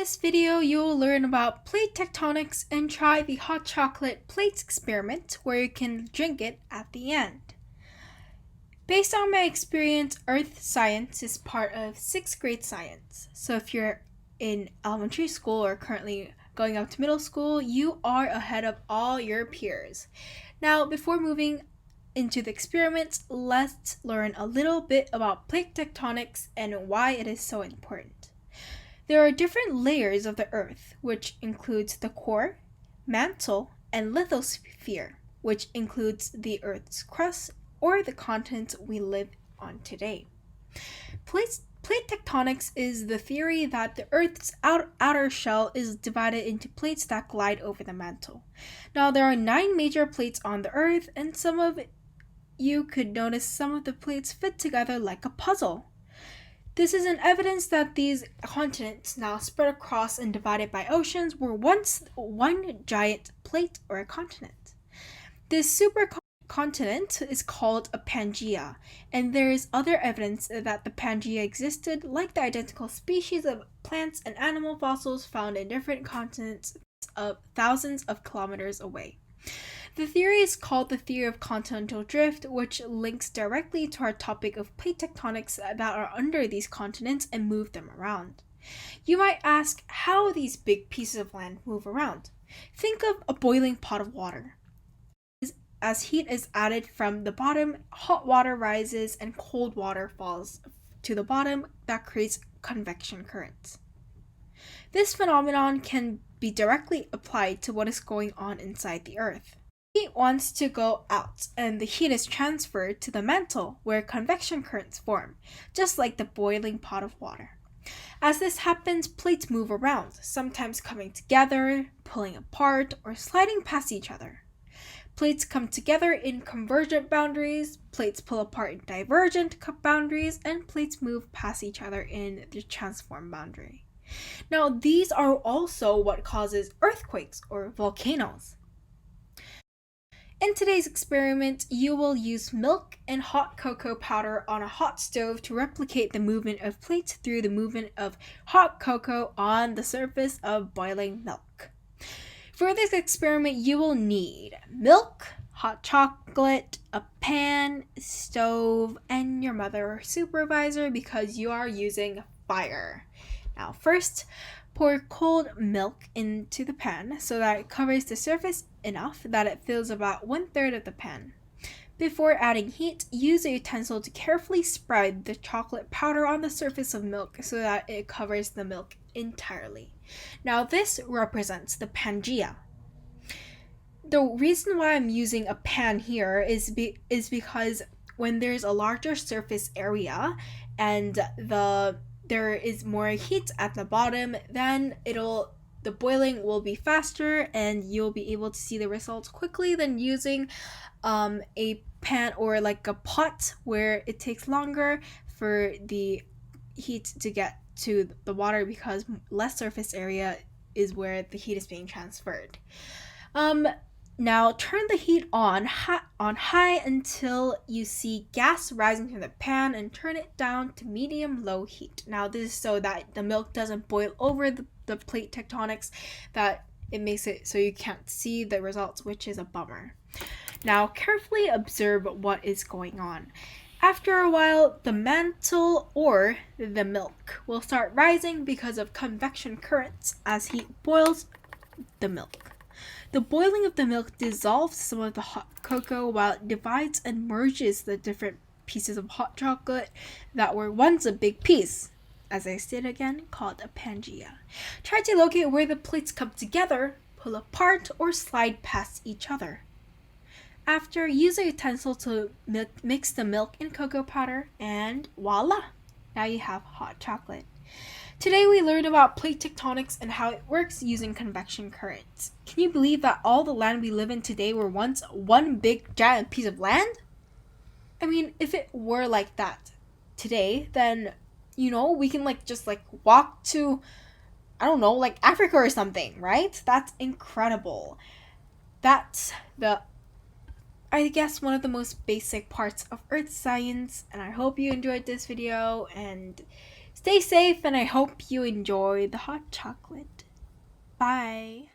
this video, you'll learn about plate tectonics and try the hot chocolate plates experiment where you can drink it at the end. Based on my experience, earth science is part of 6th grade science. So if you're in elementary school or currently going up to middle school, you are ahead of all your peers. Now, before moving into the experiments, let's learn a little bit about plate tectonics and why it is so important. There are different layers of the Earth, which includes the core, mantle, and lithosphere, which includes the Earth's crust or the continents we live on today. Plate tectonics is the theory that the Earth's outer shell is divided into plates that glide over the mantle. Now, there are 9 major plates on the Earth, and some of you could notice some of the plates fit together like a puzzle. This is an evidence that these continents, now spread across and divided by oceans, were once one giant plate or a continent. This supercontinent is called a Pangaea, and there is other evidence that the Pangaea existed, like the identical species of plants and animal fossils found in different continents of thousands of kilometers away. The theory is called the theory of continental drift, which links directly to our topic of plate tectonics that are under these continents and move them around. You might ask how these big pieces of land move around. Think of a boiling pot of water. As heat is added from the bottom, hot water rises and cold water falls to the bottom. That creates convection currents. This phenomenon can be directly applied to what is going on inside the Earth. Heat wants to go out, and the heat is transferred to the mantle where convection currents form, just like the boiling pot of water. As this happens, plates move around, sometimes coming together, pulling apart, or sliding past each other. Plates come together in convergent boundaries, plates pull apart in divergent boundaries, and plates move past each other in the transform boundary. Now, these are also what causes earthquakes or volcanoes. In today's experiment, you will use milk and hot cocoa powder on a hot stove to replicate the movement of plates through the movement of hot cocoa on the surface of boiling milk. For this experiment, you will need milk, hot chocolate, a pan, stove, and your mother or supervisor because you are using fire. Now, first, pour cold milk into the pan so that it covers the surface enough that it fills about 1/3 of the pan. Before adding heat, use a utensil to carefully spread the chocolate powder on the surface of milk so that it covers the milk entirely. Now, this represents the Pangaea. The reason why I'm using a pan here is because when there's a larger surface area and there is more heat at the bottom, then the boiling will be faster and you'll be able to see the results quickly than using a pan or like a pot where it takes longer for the heat to get to the water because less surface area is where the heat is being transferred. Now turn the heat on high until you see gas rising from the pan and turn it down to medium-low heat. Now this is so that the milk doesn't boil over the plate tectonics, that it makes it so you can't see the results, which is a bummer. Now carefully observe what is going on. After a while, the mantle or the milk will start rising because of convection currents as heat boils the milk. The boiling of the milk dissolves some of the hot cocoa while it divides and merges the different pieces of hot chocolate that were once a big piece, as I stated again, called a Pangaea. Try to locate where the plates come together, pull apart, or slide past each other. After, use a utensil to mix the milk and cocoa powder, and voila! Now you have hot chocolate. Today we learned about plate tectonics and how it works using convection currents. Can you believe that all the land we live in today were once one big giant piece of land? I mean, if it were like that today, then, we can just walk to, Africa or something, right? That's incredible. That's I guess one of the most basic parts of earth science, and I hope you enjoyed this video, and Stay safe, and I hope you enjoy the hot chocolate. Bye.